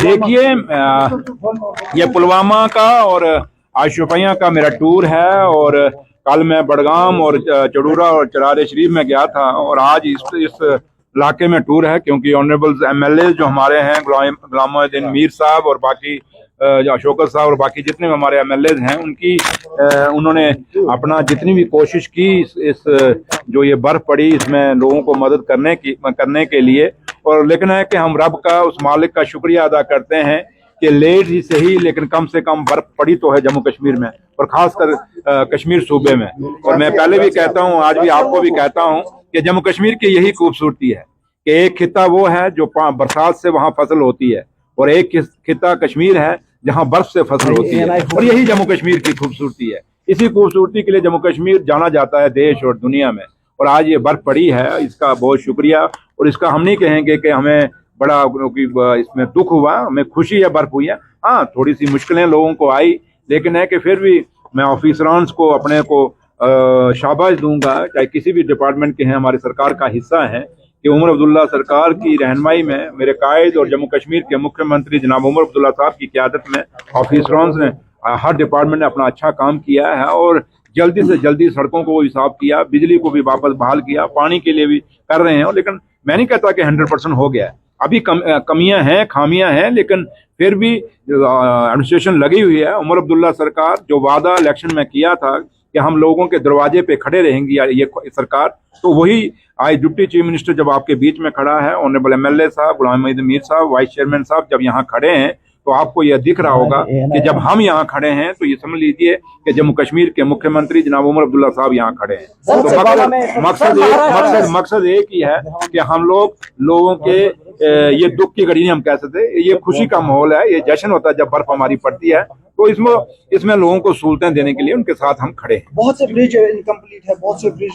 देखिए, ये पुलवामा का और आज शोपियां का मेरा टूर है और कल मैं बडगाम और चडूरा और चरार शरीफ में गया था और आज इस इलाके में टूर है क्योंकि ऑनरेबल एमएलए जो हमारे हैं गुलामुद्दीन मीर साहब और बाकी अशोकत साहब और बाकी जितने भी हमारे एमएलए हैं उन्होंने अपना जितनी भी कोशिश की इस जो ये बर्फ पड़ी इसमें लोगों को मदद करने के लिए। और लेकिन है कि हम रब का उस मालिक का शुक्रिया अदा करते हैं कि लेट ही सही लेकिन कम से कम बर्फ पड़ी तो है जम्मू कश्मीर में और खासकर कश्मीर सूबे में। और मैं पहले भी कहता हूँ, आज भी आपको भी कहता हूँ कि जम्मू कश्मीर की यही खूबसूरती है कि एक खिता वो है जो बरसात से वहाँ फसल होती है और एक खिता कश्मीर है जहाँ बर्फ से फसल होती है और यही जम्मू कश्मीर की खूबसूरती है। इसी खूबसूरती के लिए जम्मू कश्मीर जाना जाता है देश और दुनिया में। और आज ये बर्फ पड़ी है, इसका बहुत शुक्रिया। और इसका हम नहीं कहेंगे कि हमें बड़ा इसमें दुख हुआ, हमें खुशी है बर्फ हुई है। हाँ, थोड़ी सी मुश्किलें लोगों को आई, लेकिन है कि फिर भी मैं ऑफिसरान को अपने को शाबाश दूंगा, चाहे किसी भी डिपार्टमेंट के हैं, हमारी सरकार का हिस्सा है कि उमर अब्दुल्ला सरकार की रहनुमाई में मेरे कायद और जम्मू कश्मीर के मुख्यमंत्री जनाब उमर अब्दुल्ला साहब की क़यादत में ऑफिसरान ने हर डिपार्टमेंट ने अपना अच्छा काम किया है और जल्दी से जल्दी सड़कों को हिसाब किया, बिजली को भी वापस बहाल किया, पानी के लिए भी कर रहे हैं। लेकिन मैं नहीं कहता कि 100% हो गया है, अभी कमियां हैं, खामियां हैं, लेकिन फिर भी एडमिनिस्ट्रेशन लगी हुई है। उमर अब्दुल्ला सरकार जो वादा इलेक्शन में किया था कि हम लोगों के दरवाजे पे खड़े रहेंगी ये सरकार, तो वही आज डिप्टी चीफ मिनिस्टर जब आपके बीच में खड़ा है, ऑनरेबल एमएलए साहब गुलामुद्दीन मीर साहब, वाइस चेयरमैन साहब जब यहाँ खड़े हैं तो आपको यह दिख रहा होगा कि जब हम यहाँ खड़े हैं तो ये समझ लीजिए कि जम्मू कश्मीर के मुख्यमंत्री जनाब उमर अब्दुल्ला साहब यहाँ खड़े हैं। तो मकसद एक ही है कि हम लोगों के ये दुख की घड़ी नहीं हम कह सकते, ये खुशी का माहौल है, ये जश्न होता है जब बर्फ हमारी पड़ती है। तो इसमें लोगों को सहूलतें देने के लिए उनके साथ हम खड़े हैं। बहुत से ब्रिज इनकम्प्लीट है, बहुत से ब्रिज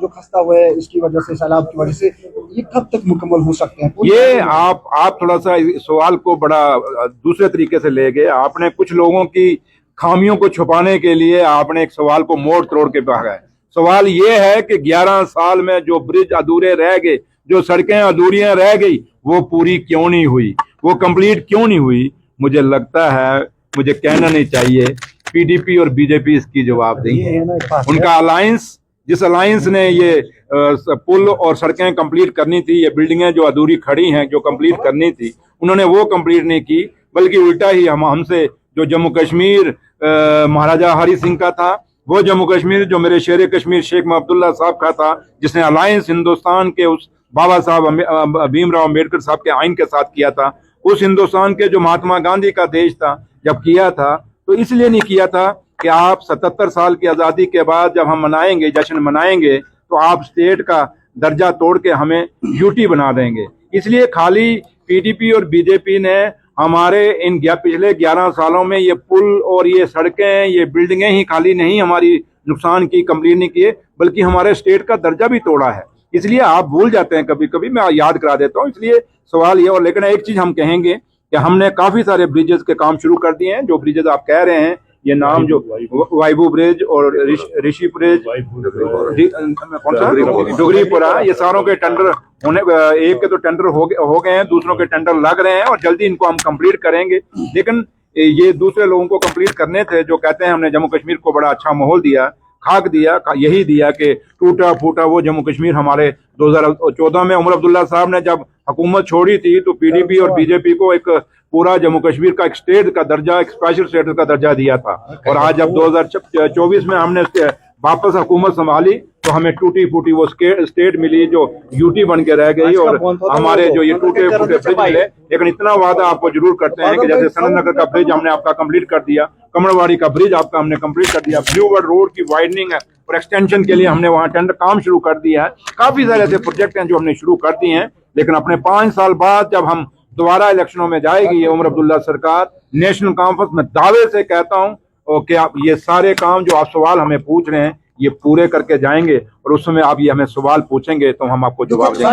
जो खस्ता हुआ है इसकी वजह से, सैलाब की वजह से, ये कब तक मुकम्मल हो सकते हैं? ये आप थोड़ा सा सवाल को बड़ा दूसरे तरीके से ले गए। आपने कुछ लोगों की खामियों को छुपाने के लिए आपने एक सवाल को मोड़ तोड़ के भागा है। सवाल ये है कि 11 साल में जो ब्रिज अधूरे रह गए, जो सड़कें अधूरियां रह गई, वो पूरी क्यों नहीं हुई, वो कंप्लीट क्यों नहीं हुई? मुझे लगता है, मुझे कहना नहीं चाहिए, पीडीपी और बीजेपी इसकी जवाब देंगे। उनका अलायंस, जिस अलायंस ने ये पुल और सड़कें कंप्लीट करनी थी, ये बिल्डिंगें जो अधूरी खड़ी हैं जो कंप्लीट करनी थी, उन्होंने वो कंप्लीट नहीं की, बल्कि उल्टा ही हमसे जो जम्मू कश्मीर महाराजा हरि सिंह का था, वो जम्मू कश्मीर जो मेरे शेर कश्मीर शेख अब्दुल्ला साहब का था, जिसने अलायंस हिंदुस्तान के उस बाबा साहब भीमराव अम्बेडकर साहब के आइन के साथ किया था, उस हिंदुस्तान के जो महात्मा गांधी का देश था, जब किया था तो इसलिए नहीं किया था कि आप 77 साल की आज़ादी के बाद जब हम मनाएंगे, जश्न मनाएंगे, तो आप स्टेट का दर्जा तोड़ के हमें यूटी बना देंगे। इसलिए खाली पीडीपी और बीजेपी ने हमारे इन पिछले 11 सालों में ये पुल और ये सड़कें, ये बिल्डिंगें ही खाली नहीं हमारी नुकसान की, कंप्लीट नहीं किए, बल्कि हमारे स्टेट का दर्जा भी तोड़ा है। इसलिए आप भूल जाते हैं कभी कभी, मैं याद करा देता हूँ। इसलिए सवाल ये, और लेकिन एक चीज हम कहेंगे कि हमने काफी सारे ब्रिजेस के काम शुरू कर दिए हैं। जो ब्रिजेस आप कह रहे हैं, ये नाम जो वाइबू ब्रिज और ऋषि ब्रिज, कौन सा डुगरीपुरा, ये सारों के टेंडर होने, एक के तो टेंडर हो गए हैं, दूसरों के टेंडर लग रहे हैं और जल्दी इनको हम कंप्लीट करेंगे। लेकिन ये दूसरे लोगों को कंप्लीट करने थे जो कहते हैं हमने जम्मू कश्मीर को बड़ा अच्छा माहौल दिया, खाक दिया, यही दिया कि टूटा फूटा वो जम्मू कश्मीर। हमारे 2014 में उमर अब्दुल्ला साहब ने जब हुकूमत छोड़ी थी तो पीडीपी और बीजेपी को एक पूरा जम्मू कश्मीर का एक स्टेट का दर्जा, एक स्पेशल स्टेटस का दर्जा दिया था। और आज जब 2024 में हमने वापस हुकूमत संभाली तो हमें टूटी फूटी वो स्टेट मिली जो यूटी बन के रह गई और हमारे जो ये टूटे फूटे ब्रिज मिले। लेकिन इतना वादा आपको जरूर करते हैं कि जैसे सनत नगर का ब्रिज हमने आपका कंप्लीट कर दिया, कमरवाड़ी का ब्रिज आपका हमने कंप्लीट कर दिया, ब्लू वर्ल्ड रोड की वाइडनिंग है और एक्सटेंशन के लिए हमने वहाँ टेंडर काम शुरू कर दिया है। काफी सारे ऐसे प्रोजेक्ट हैं जो हमने शुरू कर दिए हैं। लेकिन अपने 5 साल बाद जब हम दोबारा इलेक्शनों में जाएगी ये उमर अब्दुल्ला सरकार, नेशनल कॉन्फ्रेंस में दावे से कहता हूँ कि आप ये सारे काम जो आप सवाल हमें पूछ रहे हैं ये पूरे करके जाएंगे और उस समय आप ये हमें सवाल पूछेंगे तो हम आपको जवाब देंगे।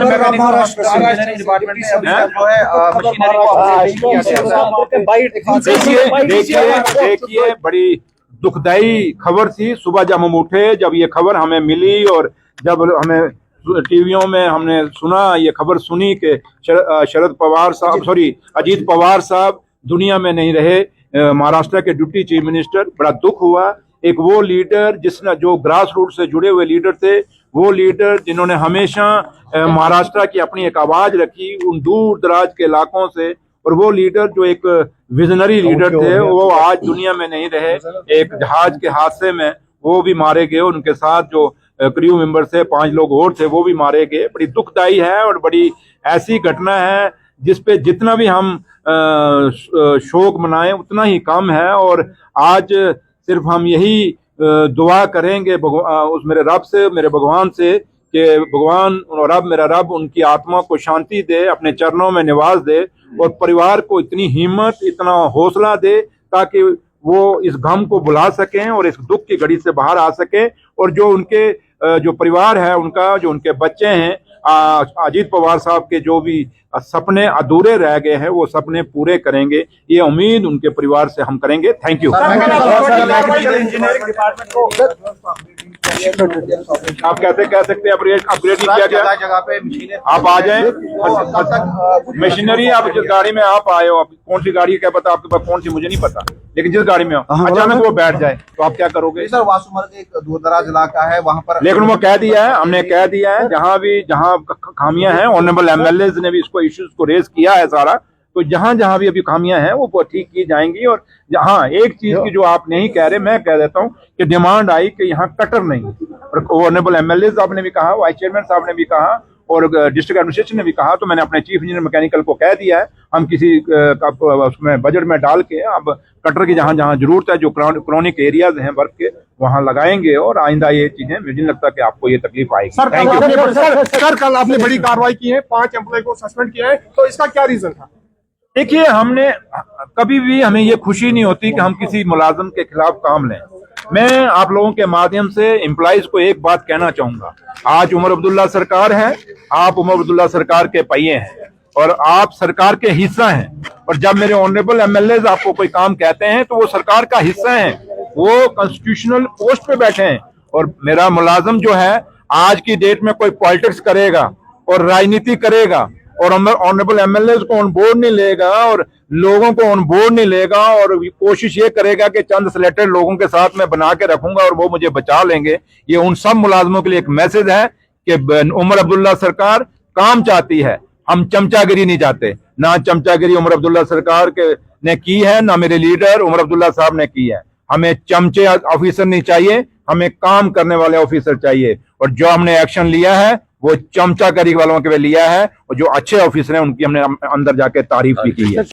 देखिए, बड़ी दुखदाई खबर थी सुबह जब हम उठे, जब ये खबर हमें मिली और जब हमें टीवियों में हमने सुना, ये खबर सुनी कि शरद पवार साहब, सॉरी अजीत पवार साहब दुनिया में नहीं रहे, महाराष्ट्र के डिप्टी चीफ मिनिस्टर। बड़ा दुख हुआ। एक वो लीडर जिसने, जो ग्रास रूट से जुड़े हुए लीडर थे, वो लीडर जिन्होंने हमेशा महाराष्ट्र की अपनी एक आवाज रखी उन दूर दराज के इलाकों से, और वो लीडर जो एक विजनरी लीडर थे, वो आज दुनिया में नहीं रहे। एक जहाज के हादसे में वो भी मारे गए, उनके साथ जो क्रू मेंबर थे 5 लोग और थे वो भी मारे गए। बड़ी दुखदाई है और बड़ी ऐसी घटना है जिसपे जितना भी हम शोक मनाएं उतना ही कम है। और आज सिर्फ हम यही दुआ करेंगे उस मेरे रब से, मेरे भगवान से, कि भगवान और रब, मेरा रब उनकी आत्मा को शांति दे, अपने चरणों में निवास दे, और परिवार को इतनी हिम्मत, इतना हौसला दे ताकि वो इस गम को भुला सकें और इस दुख की घड़ी से बाहर आ सकें। और जो उनके जो परिवार है उनका, जो उनके बच्चे हैं, अजीत पवार साहब के जो भी सपने अधूरे रह गए हैं वो सपने पूरे करेंगे, ये उम्मीद उनके परिवार से हम करेंगे। Thank you. आप कैसे कह सकते हैं अपग्रेड नहीं किया गया? आप आ जाएं, मशीनरी आप जिस गाड़ी में आप आए हो, कौन सी गाड़ी क्या पता आपके पास, कौन सी मुझे नहीं पता, लेकिन जिस गाड़ी में हो अचानक वो बैठ जाए तो आप क्या करोगे? सर वासुमर्ग एक दूरदराज इलाका है, वहाँ पर लेकिन वो कह दिया है, हमने कह दिया है, जहाँ खामियां हैं, ऑनरेबल एमएलए ने भी इसको इश्यूज को रेज किया है सारा, तो जहां जहां भी अभी खामियां हैं वो ठीक की जाएंगी। और जहां एक चीज की जो आप नहीं कह रहे, मैं कह देता हूं कि डिमांड आई कि यहाँ कटर नहीं, और ऑनरेबल एमएलए साहब ने भी कहा, वाइस चेयरमैन साहब ने भी कहा, और डिस्ट्रिक्ट एडमिनिस्ट्रेशन ने भी कहा, तो मैंने अपने चीफ इंजीनियर मैकेनिकल को कह दिया है, हम किसी उसमें बजट में डाल के अब कटर की जहां जहां जरूरत है, जो क्रॉनिक एरियाज हैं वर्क के, वहां लगाएंगे। और आइंदा ये चीजें, मुझे नहीं लगता कि आपको ये तकलीफ आएगी। सर कल आपने बड़ी कार्रवाई की है, 5 एम्प्लॉय को सस्पेंड किया है, तो इसका क्या रीजन था? देखिए, हमने कभी भी, हमें ये खुशी नहीं होती कि हम किसी मुलाजिम के खिलाफ काम लें। मैं आप लोगों के माध्यम से एम्प्लॉइज को एक बात कहना चाहूंगा, आज उमर अब्दुल्ला सरकार है, आप उमर अब्दुल्ला सरकार के पहिए हैं और आप सरकार के हिस्सा हैं, और जब मेरे ऑनरेबल एमएलए आपको कोई काम कहते हैं तो वो सरकार का हिस्सा हैं, वो कॉन्स्टिट्यूशनल पोस्ट पे बैठे हैं। और मेरा मुलाजिम जो है, आज की डेट में कोई पॉलिटिक्स करेगा और राजनीति करेगा और ऑनरेबल एमएलए को ऑन बोर्ड नहीं लेगा और लोगों को ऑन बोर्ड नहीं लेगा, और कोशिश ये करेगा कि चंद सिलेक्टेड लोगों के साथ मैं बना के रखूंगा और वो मुझे बचा लेंगे, ये उन सब मुलाजमों के लिए एक मैसेज है कि उमर अब्दुल्ला सरकार काम चाहती है, हम चमचागिरी नहीं चाहते। ना चमचागिरी उमर अब्दुल्ला सरकार ने की है, ना मेरे लीडर उमर अब्दुल्ला साहब ने की है। हमें चमचे ऑफिसर नहीं चाहिए, हमें काम करने वाले ऑफिसर चाहिए। और जो हमने एक्शन लिया है वो चमचागिरी वालों के लिए लिया है, और जो अच्छे ऑफिसर हैं उनकी हमने अंदर जाके तारीफ भी की है।